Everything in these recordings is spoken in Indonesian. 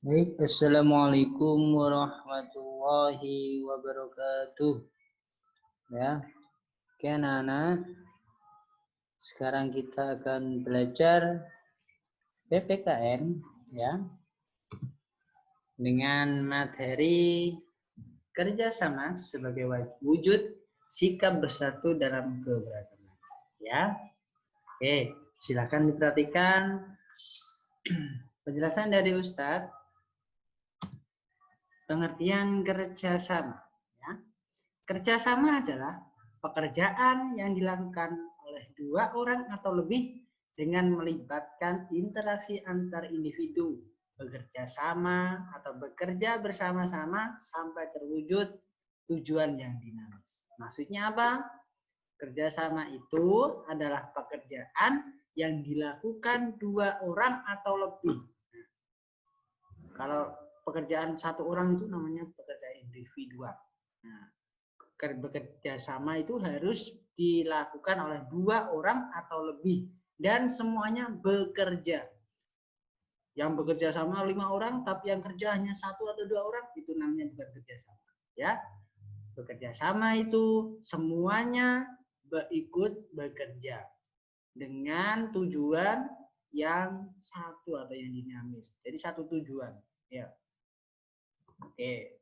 Baik, Assalamualaikum warahmatullahi wabarakatuh. Ya, oke anak-anak. Sekarang kita akan belajar PPKN ya dengan materi kerjasama sebagai wujud sikap bersatu dalam keberagaman. Ya, oke, silakan diperhatikan penjelasan dari Ustadz. Pengertian kerjasama. Ya. Kerjasama adalah pekerjaan yang dilakukan oleh dua orang atau lebih dengan melibatkan interaksi antar individu, bekerja sama atau bekerja bersama-sama sampai terwujud tujuan yang dinamis. Maksudnya apa? Kerjasama itu adalah pekerjaan yang dilakukan dua orang atau lebih. Kalau pekerjaan satu orang itu namanya pekerjaan individual. Nah, bekerja sama itu harus dilakukan oleh dua orang atau lebih dan semuanya bekerja. Yang bekerja sama 5 orang tapi yang kerja hanya 1 atau 2 orang itu namanya bukan kerja sama. Ya, bekerja sama itu semuanya ikut bekerja dengan tujuan yang satu atau yang dinamis. Jadi satu tujuan. Ya. Oke.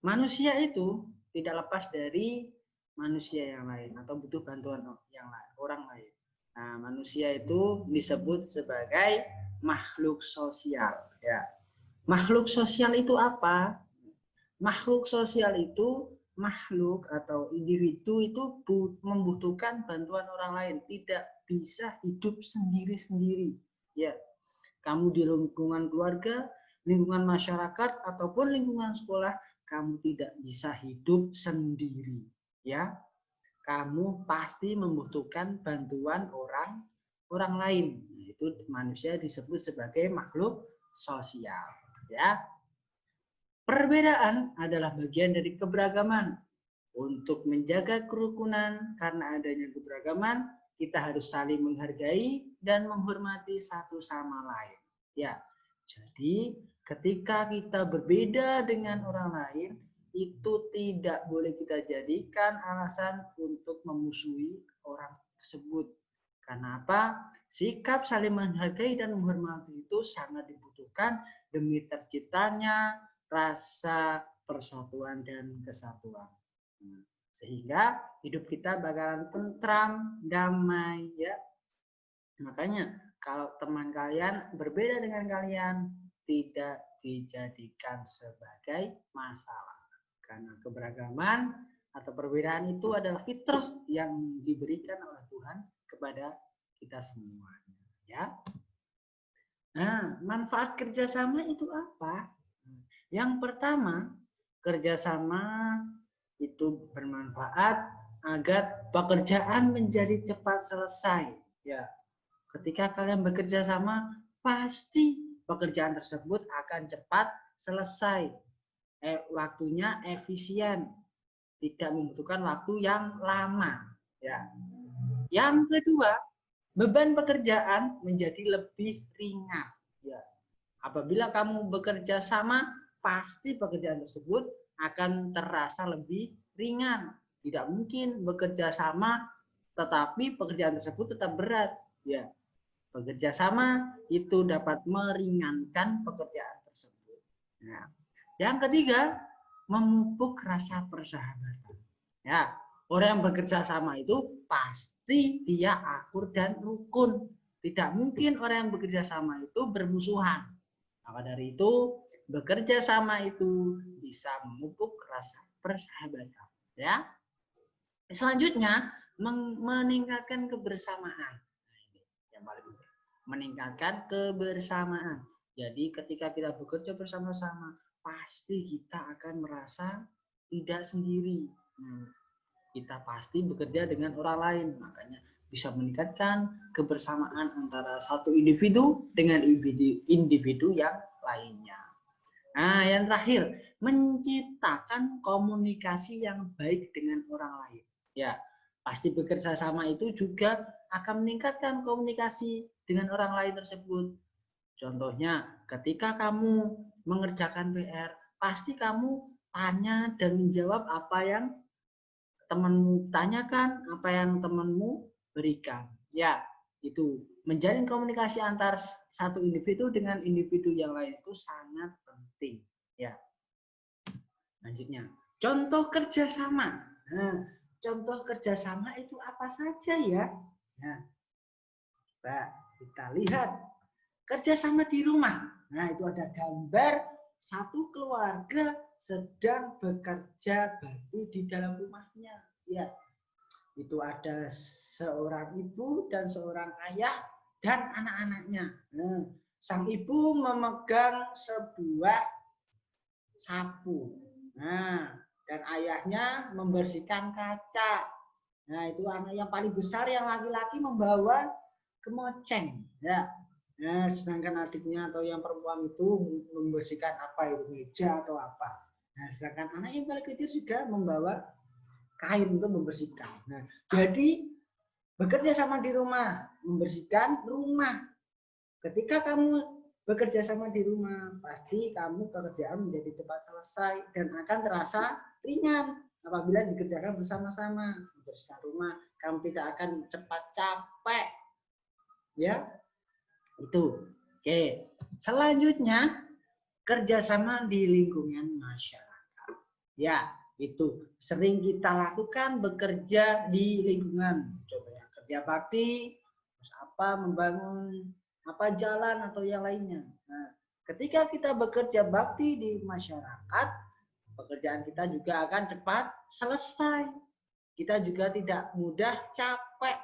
Manusia itu tidak lepas dari manusia yang lain atau butuh bantuan yang lain, orang lain. Nah, manusia itu disebut sebagai makhluk sosial. Ya. Makhluk sosial itu apa? Makhluk sosial itu makhluk atau individu itu membutuhkan bantuan orang lain, tidak bisa hidup sendiri-sendiri. Ya, kamu di lingkungan keluarga, lingkungan masyarakat ataupun lingkungan sekolah, kamu tidak bisa hidup sendiri, ya. Kamu pasti membutuhkan bantuan orang lain. Itu manusia disebut sebagai makhluk sosial, ya. Perbedaan adalah bagian dari keberagaman. Untuk menjaga kerukunan karena adanya keberagaman, kita harus saling menghargai dan menghormati satu sama lain. Ya, jadi ketika kita berbeda dengan orang lain, itu tidak boleh kita jadikan alasan untuk memusuhi orang tersebut. Karena apa? Sikap saling menghargai dan menghormati itu sangat dibutuhkan demi terciptanya rasa persatuan dan kesatuan. Sehingga hidup kita bakalan tentram, damai, ya. Makanya kalau teman kalian berbeda dengan kalian, tidak dijadikan sebagai masalah. Karena keberagaman atau perbedaan itu adalah fitrah yang diberikan oleh Tuhan kepada kita semuanya. Ya. Nah, manfaat kerjasama itu apa? Yang pertama, kerjasama itu bermanfaat agar pekerjaan menjadi cepat selesai. Ya, ketika kalian bekerja sama, pasti pekerjaan tersebut akan cepat selesai. Waktunya efisien, tidak membutuhkan waktu yang lama. Ya. Yang kedua, beban pekerjaan menjadi lebih ringan. Ya. Apabila kamu bekerja sama, pasti pekerjaan tersebut akan terasa lebih ringan. Tidak mungkin bekerja sama tetapi pekerjaan tersebut tetap berat. Ya, bekerja sama itu dapat meringankan pekerjaan tersebut. Nah, yang ketiga, memupuk rasa persahabatan. Ya, orang yang bekerja sama itu pasti dia akur dan rukun. Tidak mungkin orang yang bekerja sama itu bermusuhan. Maka dari itu, bekerja sama itu bisa memupuk rasa persahabatan. Ya. Selanjutnya, meningkatkan kebersamaan. Nah, ini yang paling penting. Meningkatkan kebersamaan. Jadi ketika kita bekerja bersama-sama, pasti kita akan merasa tidak sendiri. Kita pasti bekerja dengan orang lain. Makanya bisa meningkatkan kebersamaan antara satu individu dengan individu yang lainnya. Nah, yang terakhir, menciptakan komunikasi yang baik dengan orang lain. Ya, pasti bekerja sama itu juga akan meningkatkan komunikasi dengan orang lain tersebut. Contohnya, ketika kamu mengerjakan PR, pasti kamu tanya dan menjawab apa yang temanmu tanyakan, apa yang temanmu berikan. Ya, itu menjalin komunikasi antar satu individu dengan individu yang lain itu sangat penting. Ya, lanjutnya, contoh kerjasama. Nah, contoh kerjasama itu apa saja ya? Nah, kita lihat kerjasama di rumah. Nah, itu ada gambar satu keluarga sedang bekerja bakti di dalam rumahnya. Ya, itu ada seorang ibu dan seorang ayah dan anak-anaknya. Nah, sang ibu memegang sebuah sapu. Nah, dan ayahnya membersihkan kaca. Nah, itu anak yang paling besar yang laki-laki membawa kemoceng. Ya. Nah, sedangkan adiknya atau yang perempuan itu membersihkan apa itu, meja atau apa. Nah, sedangkan anak yang paling kecil juga membawa kain untuk membersihkan. Nah, jadi bekerja sama di rumah, membersihkan rumah. Ketika kamu bekerja sama di rumah, pasti kamu pekerjaan menjadi cepat selesai dan akan terasa ringan apabila dikerjakan bersama-sama. Membersihkan rumah, kamu tidak akan cepat capek. Ya, itu. Oke. Selanjutnya, kerjasama di lingkungan masyarakat. Ya, itu sering kita lakukan bekerja di lingkungan. Coba ya, kerja bakti, terus apa membangun apa jalan atau yang lainnya. Nah, ketika kita bekerja bakti di masyarakat, pekerjaan kita juga akan cepat selesai. Kita juga tidak mudah capek.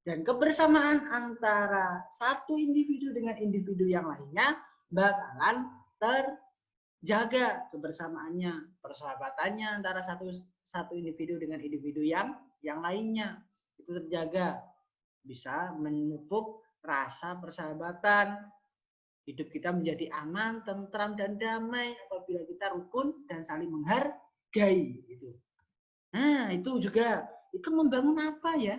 Dan kebersamaan antara satu individu dengan individu yang lainnya bakalan terjaga kebersamaannya, persahabatannya antara satu individu dengan individu yang lainnya itu terjaga, bisa memupuk rasa persahabatan. Hidup kita menjadi aman, tentram dan damai apabila kita rukun dan saling menghargai gitu. Nah, itu juga itu membangun apa ya?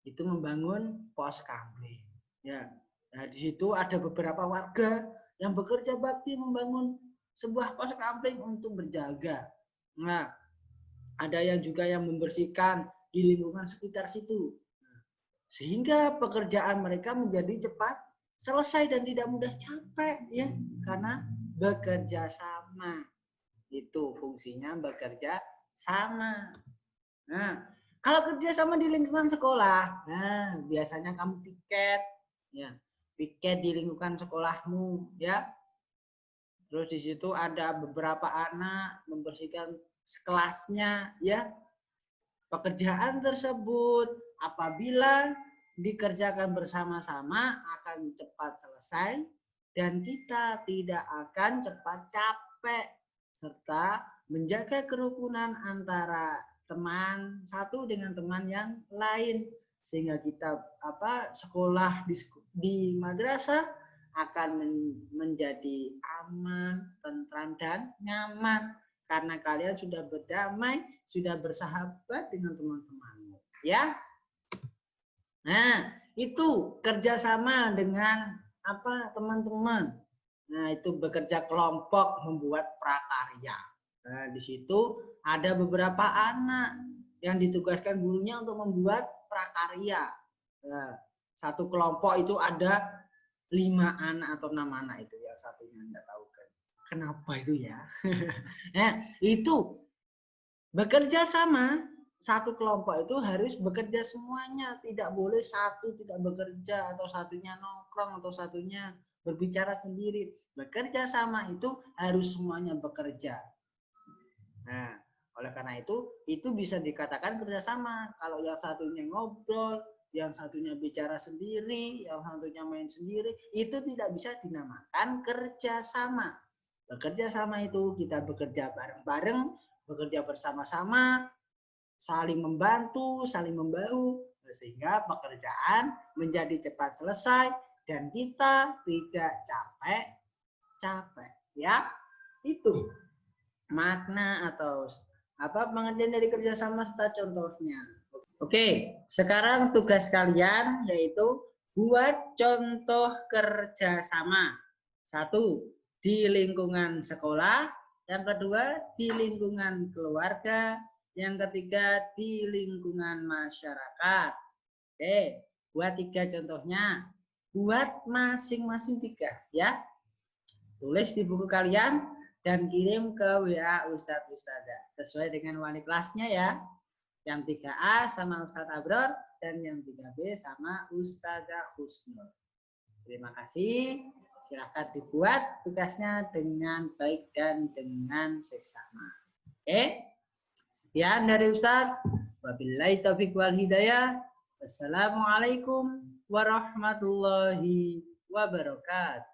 Itu membangun pos kamling. Ya. Nah, di situ ada beberapa warga yang bekerja bakti membangun sebuah pos kamling untuk berjaga. Nah, ada yang juga yang membersihkan di lingkungan sekitar situ. Sehingga pekerjaan mereka menjadi cepat selesai dan tidak mudah capek ya, karena bekerja sama. Itu fungsinya bekerja sama. Nah, kalau kerja sama di lingkungan sekolah, nah biasanya kamu piket, ya, piket di lingkungan sekolahmu, ya. Terus di situ ada beberapa anak membersihkan kelasnya, ya. Pekerjaan tersebut apabila dikerjakan bersama-sama akan cepat selesai dan kita tidak akan cepat capek serta menjaga kerukunan antara teman satu dengan teman yang lain sehingga kita sekolah di madrasah akan menjadi aman, tentram dan nyaman karena kalian sudah berdamai, sudah bersahabat dengan teman-temanmu, ya. Nah, itu kerjasama dengan teman-teman. Nah, itu bekerja kelompok membuat prakarya. Nah, di situ ada beberapa anak yang ditugaskan gurunya untuk membuat prakarya. Nah, satu kelompok itu ada 5 anak atau 6 anak itu, yang satunya enggak tahu kan. Kenapa itu ya? Nah, itu bekerja sama, satu kelompok itu harus bekerja semuanya, tidak boleh satu tidak bekerja atau satunya nongkrong atau satunya berbicara sendiri. Bekerja sama itu harus semuanya bekerja. Nah, oleh karena itu bisa dikatakan kerjasama. Kalau yang satunya ngobrol, yang satunya bicara sendiri, yang satunya main sendiri, itu tidak bisa dinamakan kerjasama. Bekerja sama itu kita bekerja bareng-bareng, bekerja bersama-sama, saling membantu, saling membahu, sehingga pekerjaan menjadi cepat selesai dan kita tidak capek-capek. Ya, itu makna atau pengertian dari kerjasama serta contohnya. Oke, sekarang tugas kalian yaitu buat contoh kerjasama. Satu, di lingkungan sekolah. Yang kedua, di lingkungan keluarga. Yang ketiga, di lingkungan masyarakat. Oke, buat 3 contohnya. Buat masing-masing 3 ya. Tulis di buku kalian dan kirim ke WA Ustadz Ustadzah. Sesuai dengan wali kelasnya ya. Yang 3A sama Ustadz Abror dan yang 3B sama Ustadzah Husnul. Terima kasih. Silakan dibuat tugasnya dengan baik dan dengan seksama. Oke. Sekian dari Ustadz. Wabillahi taufiq wal hidayah. Wassalamualaikum warahmatullahi wabarakatuh.